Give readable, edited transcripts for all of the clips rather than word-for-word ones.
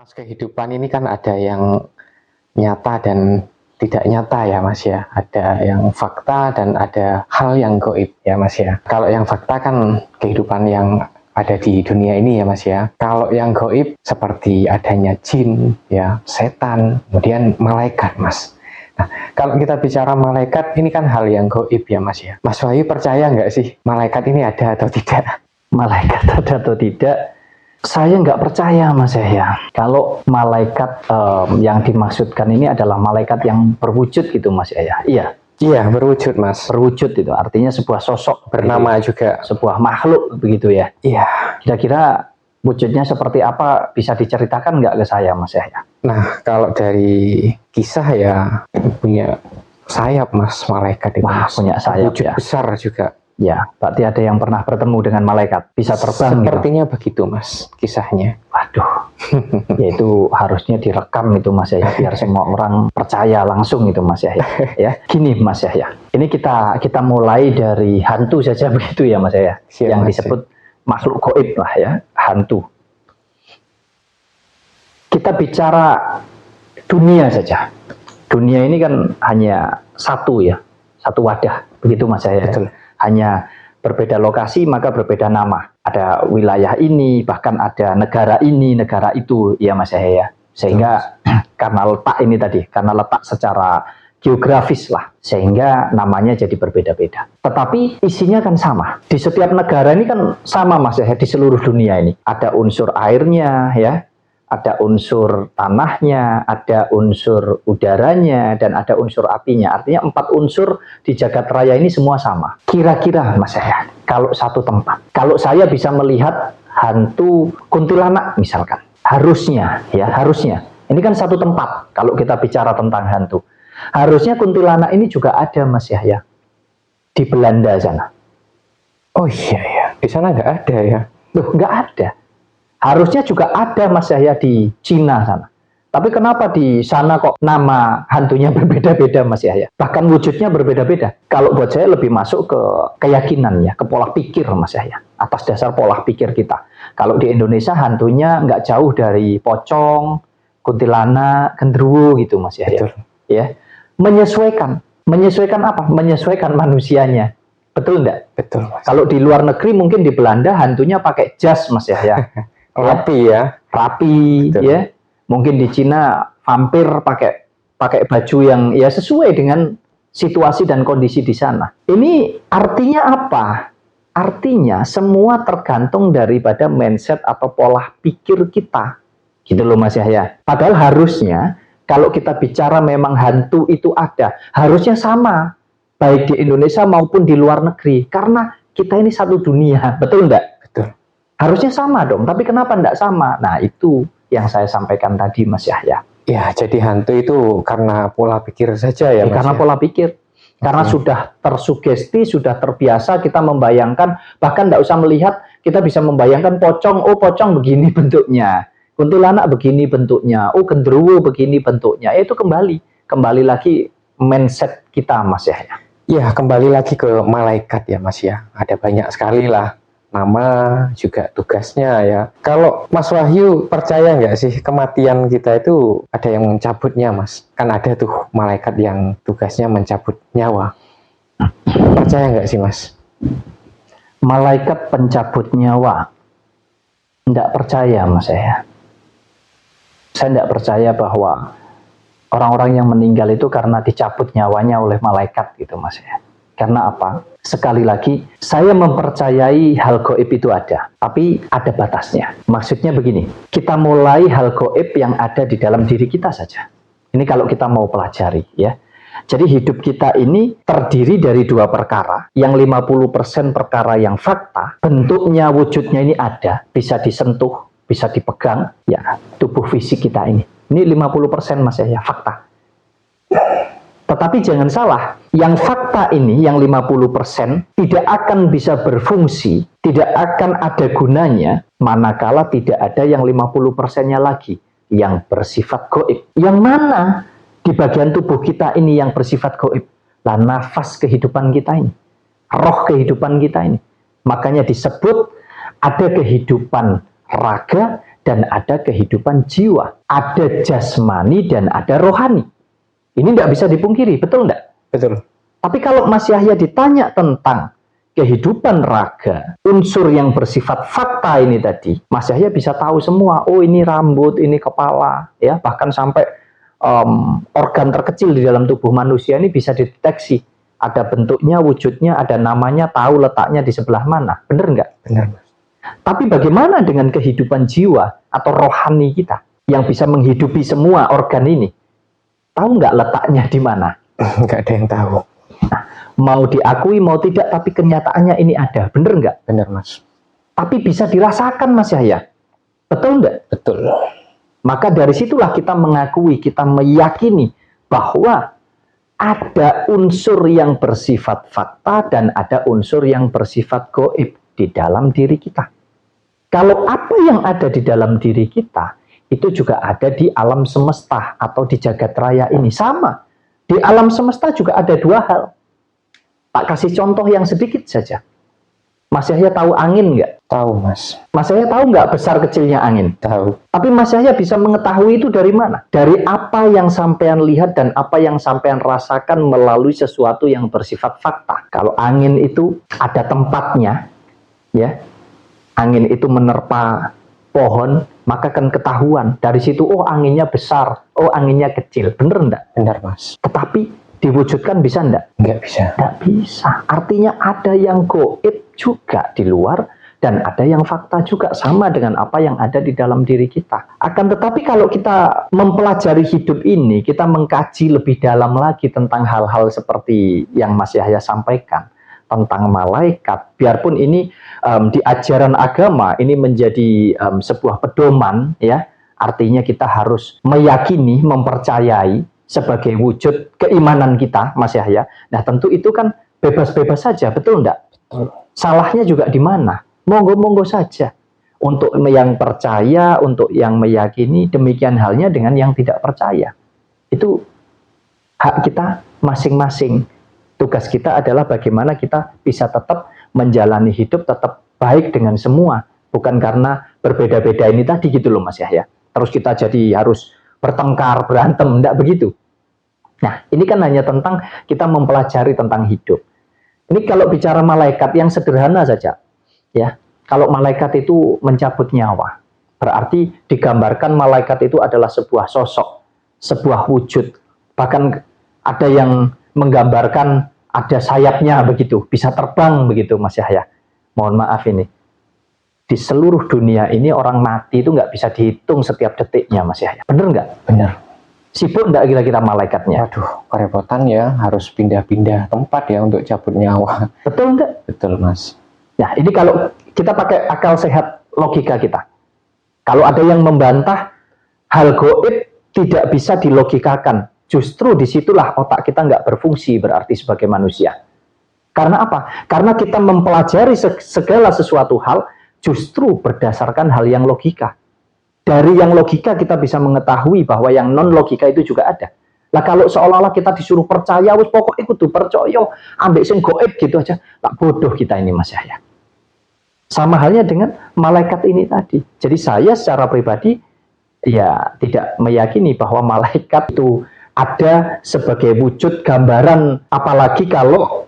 Mas, kehidupan ini kan ada yang nyata dan tidak nyata ya Mas ya. Ada yang fakta dan ada hal yang gaib ya Mas ya. Kalau yang fakta kan kehidupan yang ada di dunia ini ya Mas ya. Kalau yang gaib seperti adanya jin ya, setan, kemudian malaikat Mas. Nah, kalau kita bicara malaikat ini kan hal yang gaib ya Mas ya. Mas Wahyu percaya nggak sih malaikat ini ada atau tidak? Malaikat ada atau tidak? Saya nggak percaya Mas ya. Kalau malaikat yang dimaksudkan ini adalah malaikat yang berwujud gitu Mas ya. Iya. Iya, berwujud Mas. Berwujud itu artinya sebuah sosok Bernama gitu, juga. sebuah makhluk begitu ya. Iya. Kira-kira wujudnya seperti apa, bisa diceritakan nggak ke saya Mas ya? Nah, kalau dari kisah ya punya sayap Mas, malaikat itu. Wah, Mas. punya sayap wujud ya. besar juga. Ya, berarti ada yang pernah bertemu dengan malaikat, bisa terbang Sepertinya gitu. begitu Mas, kisahnya. Waduh, ya itu harusnya direkam itu Mas ya, biar semua orang percaya langsung itu Mas ya. Ya, gini Mas ya. Ini kita mulai dari hantu saja begitu ya Mas ya. Siap, yang Mas, disebut makhluk gaib lah ya, hantu. Kita bicara dunia saja. Dunia ini kan hanya satu ya, satu wadah, begitu Mas ya. Betul. Hanya berbeda lokasi maka berbeda nama. Ada wilayah ini, bahkan ada negara ini, negara itu ya Mas ya. Sehingga karena letak ini tadi, karena letak secara geografis lah, sehingga namanya jadi berbeda-beda. Tetapi isinya kan sama. Di setiap negara ini kan sama Mas ya, di seluruh dunia ini. Ada unsur airnya ya, ada unsur tanahnya, ada unsur udaranya, dan ada unsur apinya. Artinya 4 unsur di jagat raya ini semua sama. Kira-kira Mas saya, kalau satu tempat, kalau saya bisa melihat hantu kuntilanak misalkan, harusnya ya, harusnya. Ini kan satu tempat kalau kita bicara tentang hantu. Harusnya kuntilanak ini juga ada Mas Yahya di Belanda sana. Oh iya ya, di sana nggak ada ya? Loh, nggak ada. Harusnya juga ada Mas Yahya di Cina sana. Tapi kenapa di sana kok nama hantunya berbeda-beda Mas Yahya? Bahkan wujudnya berbeda-beda. Kalau buat saya lebih masuk ke keyakinan ya, ke pola pikir Mas Yahya. Atas dasar pola pikir kita. Kalau di Indonesia hantunya nggak jauh dari pocong, kuntilanak, genderuwo gitu Mas Yahya. Betul. Ya, menyesuaikan. Menyesuaikan apa? Menyesuaikan manusianya. Betul enggak? Betul Mas. Kalau di luar negeri mungkin di Belanda hantunya pakai jas Mas Yahya. Rapi ya. Rapi. Betul. Ya. Mungkin di Cina vampir pakai baju yang ya sesuai dengan situasi dan kondisi di sana. Ini artinya apa? Artinya semua tergantung daripada mindset atau pola pikir kita. Gitu loh Mas Yahya. Padahal harusnya kalau kita bicara memang hantu itu ada, harusnya sama. Baik di Indonesia maupun di luar negeri. Karena kita ini satu dunia. Betul enggak? Betul. Harusnya sama dong, tapi kenapa enggak sama? Nah, itu yang saya sampaikan tadi Mas Yahya. Ya, jadi hantu itu karena pola pikir saja ya Mas. Karena pola pikir. Karena sudah tersugesti, sudah terbiasa kita membayangkan, bahkan enggak usah melihat, kita bisa membayangkan pocong, oh pocong begini bentuknya. Kuntilanak begini bentuknya, oh genderuwo begini bentuknya. Itu kembali lagi mindset kita Mas Yahya. Ya, kembali lagi ke malaikat ya Mas ya. Ada banyak sekali lah nama juga tugasnya ya. Kalau Mas Wahyu percaya nggak sih kematian kita itu ada yang mencabutnya Mas? Kan ada tuh malaikat yang tugasnya mencabut nyawa. Percaya nggak sih Mas? Malaikat pencabut nyawa. Nggak percaya Mas saya. Saya nggak percaya bahwa orang-orang yang meninggal itu karena dicabut nyawanya oleh malaikat gitu Mas ya. Karena apa? Sekali lagi, saya mempercayai hal gaib itu ada, tapi ada batasnya. Maksudnya begini, kita mulai hal gaib yang ada di dalam diri kita saja. Ini kalau kita mau pelajari ya. Jadi hidup kita ini terdiri dari 2 perkara, yang 50% perkara yang fakta, bentuknya, wujudnya ini ada, bisa disentuh, bisa dipegang, ya tubuh fisik kita ini. Ini 50% Mas ya, fakta. Tetapi jangan salah, yang fakta ini, yang 50% tidak akan bisa berfungsi, tidak akan ada gunanya, manakala tidak ada yang 50%-nya lagi, yang bersifat gaib. Yang mana di bagian tubuh kita ini yang bersifat gaib? Lah nafas kehidupan kita ini, roh kehidupan kita ini. Makanya disebut ada kehidupan raga dan ada kehidupan jiwa. Ada jasmani dan ada rohani. Ini tidak bisa dipungkiri, betul tidak? Betul. Tapi kalau Mas Yahya ditanya tentang kehidupan raga, unsur yang bersifat fakta ini tadi, Mas Yahya bisa tahu semua. Oh, ini rambut, ini kepala, ya, bahkan sampai organ terkecil di dalam tubuh manusia ini bisa dideteksi. Ada bentuknya, wujudnya, ada namanya, tahu letaknya di sebelah mana. Benar nggak? Benar, Mas. Tapi bagaimana dengan kehidupan jiwa atau rohani kita yang bisa menghidupi semua organ ini? Tahu nggak letaknya di mana? Nggak ada yang tahu. Nah, mau diakui mau tidak, tapi kenyataannya ini ada. Benar nggak? Benar, Mas. Tapi bisa dirasakan, Mas Yahya. Betul nggak? Betul. Maka dari situlah kita mengakui, kita meyakini bahwa ada unsur yang bersifat fakta dan ada unsur yang bersifat gaib di dalam diri kita. Kalau apa yang ada di dalam diri kita, itu juga ada di alam semesta atau di jagat raya ini. Sama. Di alam semesta juga ada dua hal. Tak kasih contoh yang sedikit saja. Mas Yahya tahu angin nggak? Tahu, Mas. Mas Yahya tahu nggak besar kecilnya angin? Tahu. Tapi Mas Yahya bisa mengetahui itu dari mana? Dari apa yang sampean lihat dan apa yang sampean rasakan melalui sesuatu yang bersifat fakta. Kalau angin itu ada tempatnya, ya, angin itu menerpa pohon, maka kan ketahuan. Dari situ, oh anginnya besar, oh anginnya kecil. Bener enggak? Benar, Mas. Tetapi diwujudkan bisa enggak? Nggak bisa. Nggak bisa. Artinya ada yang gaib juga di luar dan ada yang fakta juga, sama dengan apa yang ada di dalam diri kita. Akan tetapi kalau kita mempelajari hidup ini, kita mengkaji lebih dalam lagi tentang hal-hal seperti yang Mas Yahya sampaikan, tentang malaikat, biarpun ini di ajaran agama ini menjadi sebuah pedoman, ya, artinya kita harus meyakini, mempercayai sebagai wujud keimanan kita, Mas Yahya. Nah, tentu itu kan bebas-bebas saja, betul enggak? Betul. Salahnya juga di mana? Monggo-monggo saja. Untuk yang percaya, untuk yang meyakini, demikian halnya dengan yang tidak percaya. Itu hak kita masing-masing. Tugas kita adalah bagaimana kita bisa tetap menjalani hidup tetap baik dengan semua. Bukan karena berbeda-beda ini tadi gitu loh, Mas Yahya. Terus kita jadi harus bertengkar, berantem, enggak begitu. Nah, ini kan hanya tentang kita mempelajari tentang hidup. Ini kalau bicara malaikat yang sederhana saja, ya. Kalau malaikat itu mencabut nyawa, berarti digambarkan malaikat itu adalah sebuah sosok, sebuah wujud. Bahkan ada yang menggambarkan ada sayapnya begitu, bisa terbang begitu, Mas Yahya. Mohon maaf ini. Di seluruh dunia ini orang mati itu nggak bisa dihitung setiap detiknya, Mas Yahya. Bener nggak? Benar. Sibuk nggak kira-kira malaikatnya? Waduh, kerepotan ya, harus pindah-pindah tempat ya untuk cabut nyawa. Betul nggak? Betul, Mas. Nah, ini kalau kita pakai akal sehat logika kita. Kalau ada yang membantah hal gaib tidak bisa dilogikakan, justru disitulah otak kita nggak berfungsi berarti sebagai manusia. Karena apa? Karena kita mempelajari segala sesuatu hal justru berdasarkan hal yang logika. Dari yang logika kita bisa mengetahui bahwa yang non logika itu juga ada. Lah kalau seolah-olah kita disuruh percaya, wis pokoknya kudu percaya, ambek sing gaib gitu aja, tak bodoh kita ini, Mas Yahya. Sama halnya dengan malaikat ini tadi. Jadi saya secara pribadi ya tidak meyakini bahwa malaikat itu ada sebagai wujud gambaran, apalagi kalau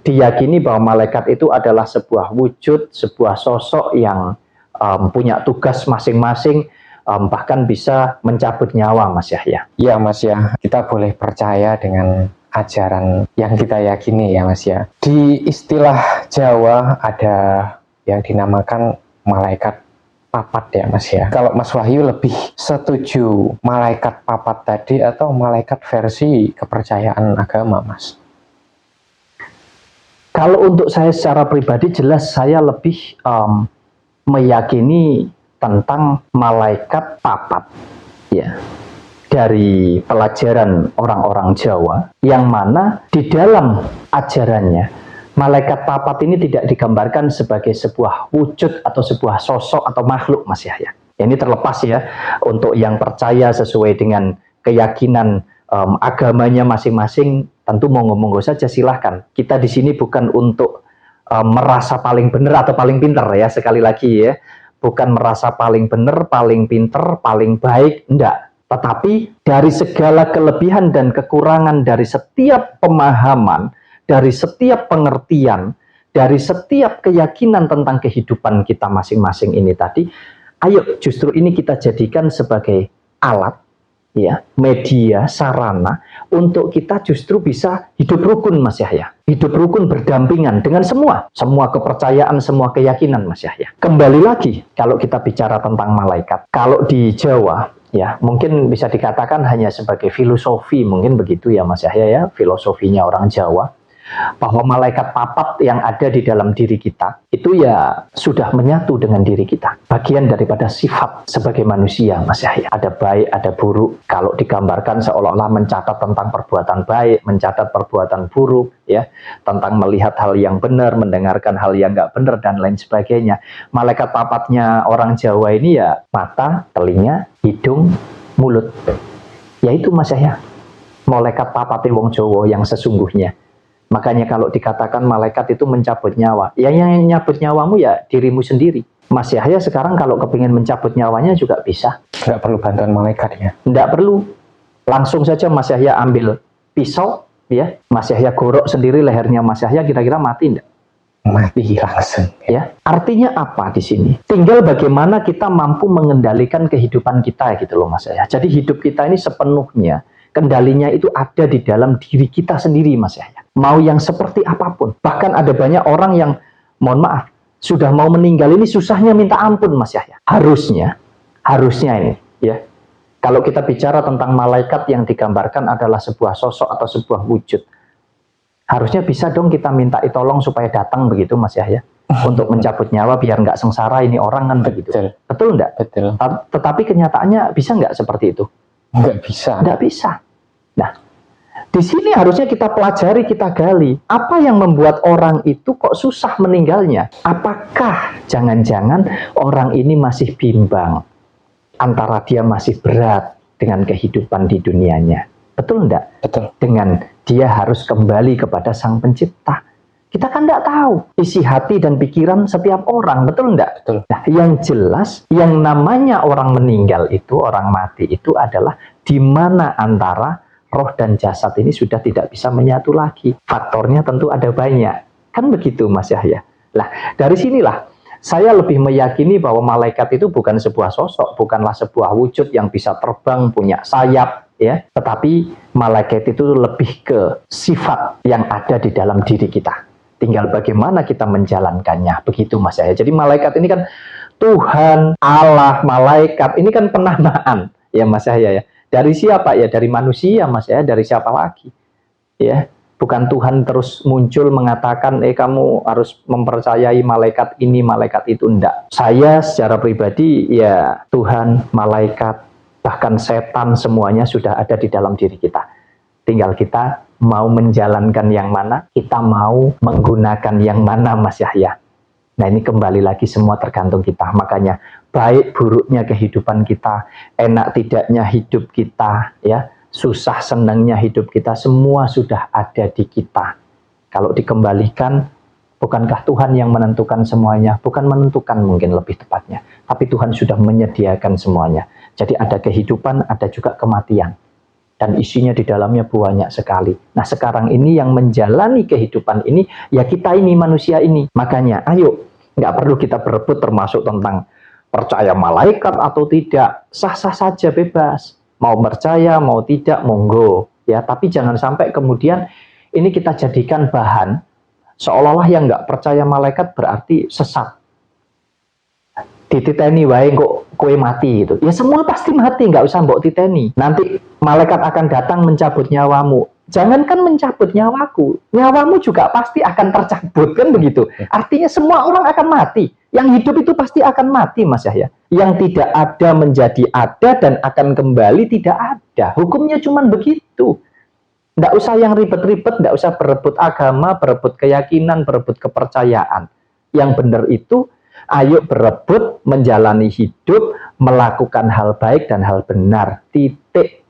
diyakini bahwa malaikat itu adalah sebuah wujud, sebuah sosok yang punya tugas masing-masing, bahkan bisa mencabut nyawa, Mas Yahya. Ya, Mas ya, kita boleh percaya dengan ajaran yang kita yakini ya, Mas ya. Di istilah Jawa ada yang dinamakan malaikat papat ya, Mas ya. Kalau Mas Wahyu lebih setuju malaikat papat tadi atau malaikat versi kepercayaan agama, Mas? Kalau untuk saya secara pribadi jelas saya lebih meyakini tentang malaikat papat, ya, dari pelajaran orang-orang Jawa, yang mana di dalam ajarannya malaikat papat ini tidak digambarkan sebagai sebuah wujud atau sebuah sosok atau makhluk, Mas Yahya. Ini terlepas ya, untuk yang percaya sesuai dengan keyakinan agamanya masing-masing, tentu monggo-monggo saja, silahkan. Kita di sini bukan untuk merasa paling benar atau paling pintar ya, sekali lagi ya. bukan merasa paling benar, paling pinter, paling baik, enggak. Tetapi dari segala kelebihan dan kekurangan, dari setiap pemahaman, dari setiap pengertian, dari setiap keyakinan tentang kehidupan kita masing-masing ini tadi, ayo justru ini kita jadikan sebagai alat, ya, media, sarana untuk kita justru bisa hidup rukun, Mas Yahya. Hidup rukun berdampingan dengan semua kepercayaan, semua keyakinan, Mas Yahya. Kembali lagi, kalau kita bicara tentang malaikat, kalau di Jawa, ya, mungkin bisa dikatakan hanya sebagai filosofi, mungkin begitu ya, Mas Yahya, ya, filosofinya orang Jawa, bahwa malaikat papat yang ada di dalam diri kita itu ya sudah menyatu dengan diri kita, bagian daripada sifat sebagai manusia, Mas Yahya. Ada baik, ada buruk. Kalau digambarkan seolah-olah mencatat tentang perbuatan baik, mencatat perbuatan buruk, ya, tentang melihat hal yang benar, mendengarkan hal yang nggak benar, dan lain sebagainya. Malaikat papatnya orang Jawa ini ya mata, telinga, hidung, mulut. Yaitu, Mas Yahya, malaikat papatnya wong Jawa yang sesungguhnya. Makanya kalau dikatakan malaikat itu mencabut nyawa, ya yang nyabut nyawamu ya dirimu sendiri. Mas Yahya sekarang kalau kepingin mencabut nyawanya juga bisa. Nggak perlu bantuan malaikat ya? Nggak perlu. Langsung saja Mas Yahya ambil pisau, ya, Mas Yahya gorok sendiri lehernya Mas Yahya, kira-kira mati enggak? Mati langsung. Ya, artinya apa di sini? Tinggal bagaimana kita mampu mengendalikan kehidupan kita gitu loh, Mas Yahya. Jadi hidup kita ini sepenuhnya kendalinya itu ada di dalam diri kita sendiri, Mas Yahya. Mau yang seperti apapun. Bahkan ada banyak orang yang, mohon maaf, sudah mau meninggal ini susahnya minta ampun, Mas Yahya. Harusnya ini, ya. Kalau kita bicara tentang malaikat yang digambarkan adalah sebuah sosok atau sebuah wujud, harusnya bisa dong kita minta tolong supaya datang begitu, Mas Yahya. Untuk mencabut nyawa biar nggak sengsara ini orang kan begitu. Betul nggak? Betul. Tetapi kenyataannya bisa nggak seperti itu? Nggak bisa. Nggak bisa. Nah, di sini harusnya kita pelajari, kita gali. Apa yang membuat orang itu kok susah meninggalnya? Apakah jangan-jangan orang ini masih bimbang antara dia masih berat dengan kehidupan di dunianya? Betul enggak? Betul. Dengan dia harus kembali kepada Sang Pencipta. Kita kan enggak tahu isi hati dan pikiran setiap orang, betul enggak? Betul. Nah, yang jelas, yang namanya orang meninggal itu, orang mati itu adalah di mana antara roh dan jasad ini sudah tidak bisa menyatu lagi. Faktornya tentu ada banyak. Kan begitu, Mas Yahya? Lah, dari sinilah saya lebih meyakini bahwa malaikat itu bukan sebuah sosok, bukanlah sebuah wujud yang bisa terbang, punya sayap, ya. Tetapi malaikat itu lebih ke sifat yang ada di dalam diri kita. Tinggal bagaimana kita menjalankannya. Begitu, Mas Yahya. Jadi malaikat ini kan Tuhan, Allah, malaikat, ini kan penamaan, ya, Mas Yahya, ya. Dari siapa ya? Dari manusia, Mas ya. Dari siapa lagi? Ya, bukan Tuhan terus muncul mengatakan, kamu harus mempercayai malaikat ini, malaikat itu. Enggak. Saya secara pribadi, ya Tuhan, malaikat, bahkan setan semuanya sudah ada di dalam diri kita. Tinggal kita mau menjalankan yang mana, kita mau menggunakan yang mana, Mas Yahya. Nah, ini kembali lagi semua tergantung kita. Makanya baik buruknya kehidupan kita, enak tidaknya hidup kita, ya, susah senangnya hidup kita, semua sudah ada di kita. Kalau dikembalikan, bukankah Tuhan yang menentukan semuanya? Bukan menentukan mungkin lebih tepatnya, tapi Tuhan sudah menyediakan semuanya. Jadi ada kehidupan, ada juga kematian. Dan isinya di dalamnya banyak sekali. Nah, sekarang ini yang menjalani kehidupan ini, ya kita ini, manusia ini. Makanya, ayo, nggak perlu kita berebut termasuk tentang percaya malaikat atau tidak. Sah-sah saja, bebas. Mau percaya, mau tidak, monggo. Ya, tapi jangan sampai kemudian ini kita jadikan bahan, seolah-olah yang nggak percaya malaikat berarti sesat. Dititeni wae kok kue mati gitu. Ya semua pasti mati, nggak usah mbok titeni. Nanti malaikat akan datang mencabut nyawamu. Jangankan mencabut nyawaku, nyawamu juga pasti akan tercabut, kan begitu. Artinya semua orang akan mati. Yang hidup itu pasti akan mati, Mas Yahya. Yang tidak ada menjadi ada dan akan kembali tidak ada. Hukumnya cuma begitu. Nggak usah yang ribet-ribet, nggak usah berebut agama, berebut keyakinan, berebut kepercayaan. Yang benar itu, ayo berebut menjalani hidup, melakukan hal baik dan hal benar. Titik.